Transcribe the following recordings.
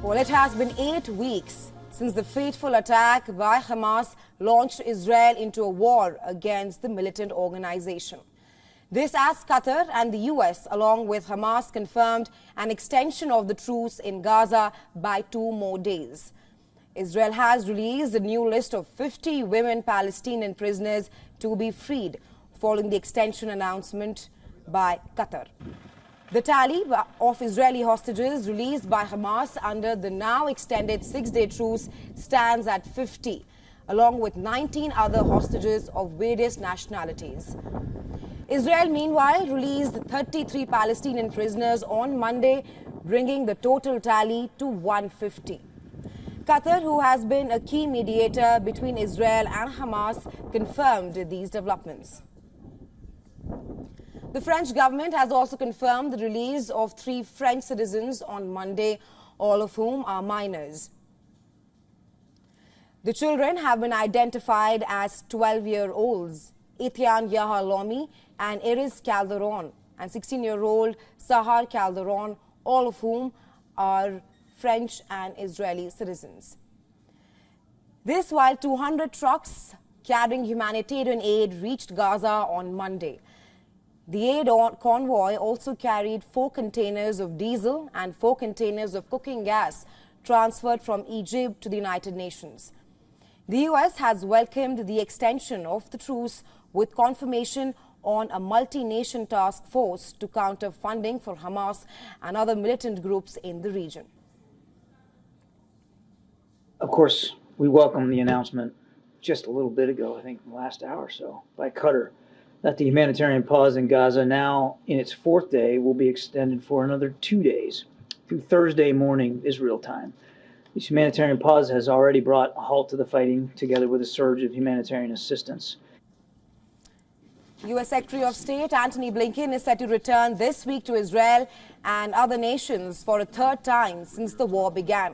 Well, it has been 8 weeks since the fateful attack by Hamas launched Israel into a war against the militant organization. This as Qatar and the US, along with Hamas, confirmed an extension of the truce in Gaza by 2 more days. Israel has released a new list of 50 women Palestinian prisoners to be freed following the extension announcement by Qatar. The tally of Israeli hostages released by Hamas under the now extended 6-day truce stands at 50, along with 19 other hostages of various nationalities. Israel, meanwhile, released 33 Palestinian prisoners on Monday, bringing the total tally to 150. Qatar, who has been a key mediator between Israel and Hamas, confirmed these developments. The French government has also confirmed the release of 3 French citizens on Monday, all of whom are minors. The children have been identified as 12-year-olds Etienne Yahalomi and Iris Calderon and 16-year-old Sahar Calderon, all of whom are French and Israeli citizens. This while 200 trucks carrying humanitarian aid reached Gaza on Monday. The aid convoy also carried 4 containers of diesel and 4 containers of cooking gas transferred from Egypt to the United Nations. The US has welcomed the extension of the truce with confirmation on a multi-nation task force to counter funding for Hamas and other militant groups in the region. Of course, we welcome the announcement just a little bit ago, I think last hour or so, by Qatar, that the humanitarian pause in Gaza, now in its 4th day, will be extended for another 2 days through Thursday morning Israel time. This humanitarian pause has already brought a halt to the fighting, together with a surge of humanitarian assistance. U.S. Secretary of State Antony Blinken is set to return this week to Israel and other nations for a 3rd time since the war began.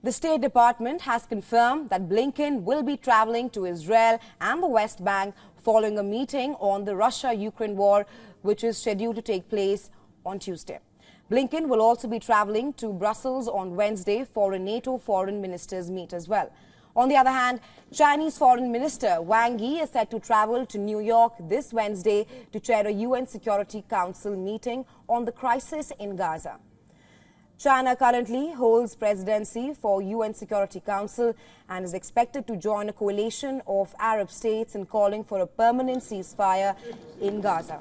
The State Department has confirmed that Blinken will be traveling to Israel and the West Bank following a meeting on the Russia-Ukraine war, which is scheduled to take place on Tuesday. Blinken will also be traveling to Brussels on Wednesday for a NATO foreign ministers meet as well. On the other hand, Chinese Foreign Minister Wang Yi is set to travel to New York this Wednesday to chair a UN Security Council meeting on the crisis in Gaza. China currently holds presidency for UN Security Council and is expected to join a coalition of Arab states in calling for a permanent ceasefire in Gaza.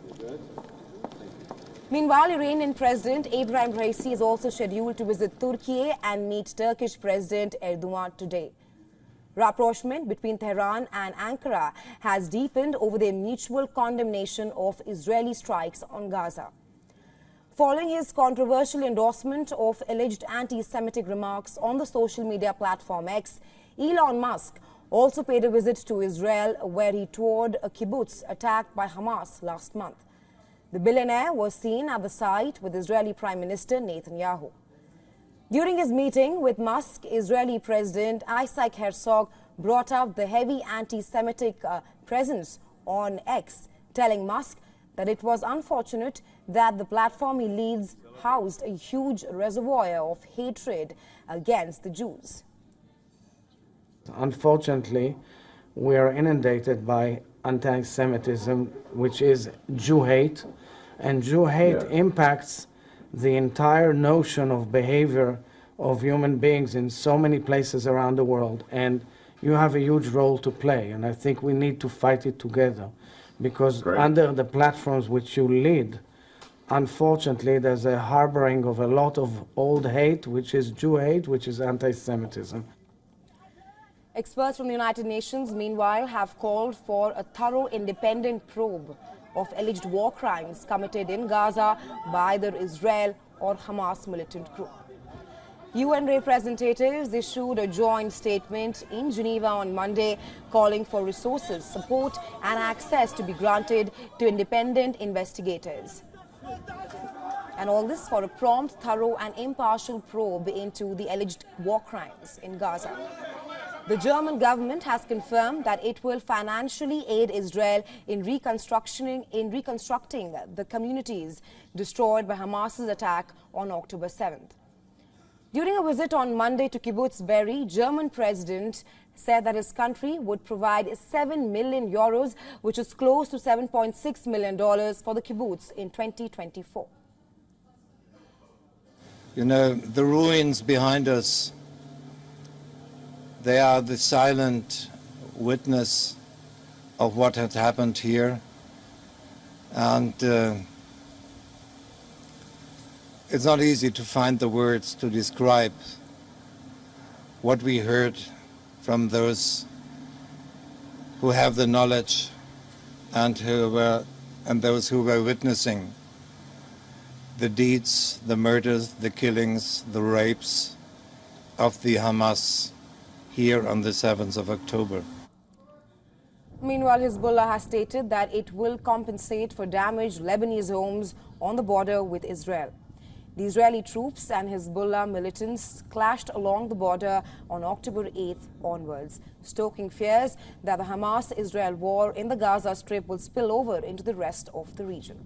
Meanwhile, Iranian President Ebrahim Raisi is also scheduled to visit Turkey and meet Turkish President Erdogan today. Rapprochement between Tehran and Ankara has deepened over their mutual condemnation of Israeli strikes on Gaza. Following his controversial endorsement of alleged anti-Semitic remarks on the social media platform X, Elon Musk also paid a visit to Israel, where he toured a kibbutz attacked by Hamas last month. The billionaire was seen at the site with Israeli Prime Minister Netanyahu. During his meeting with Musk, Israeli President Isaac Herzog brought up the heavy anti-Semitic presence on X, telling Musk that it was unfortunate that the platform he leads housed a huge reservoir of hatred against the Jews. Unfortunately, we are inundated by anti-Semitism, which is Jew hate, and Jew hate impacts the entire notion of behavior of human beings in so many places around the world, and you have a huge role to play, and I think we need to fight it together, because under the platforms which you lead, unfortunately, there's a harboring of a lot of old hate, which is Jew hate, which is anti-Semitism. Experts from the United Nations, meanwhile, have called for a thorough independent probe of alleged war crimes committed in Gaza by either Israel or Hamas militant group. UN representatives issued a joint statement in Geneva on Monday calling for resources, support and access to be granted to independent investigators. And all this for a prompt, thorough and impartial probe into the alleged war crimes in Gaza. The German government has confirmed that it will financially aid Israel in reconstructing the communities destroyed by Hamas's attack on October 7th. During a visit on Monday to Kibbutz Be'eri, German president said that his country would provide 7 million euros, which is close to $7.6 million for the kibbutz in 2024. You know, the ruins behind us, they are the silent witness of what had happened here. And it's not easy to find the words to describe what we heard from those who have the knowledge and those who were witnessing the deeds, the murders, the killings, the rapes of the Hamas here on the 7th of October. Meanwhile, Hezbollah has stated that it will compensate for damaged Lebanese homes on the border with Israel. The Israeli troops and Hezbollah militants clashed along the border on October 8th onwards, stoking fears that the Hamas-Israel war in the Gaza Strip will spill over into the rest of the region.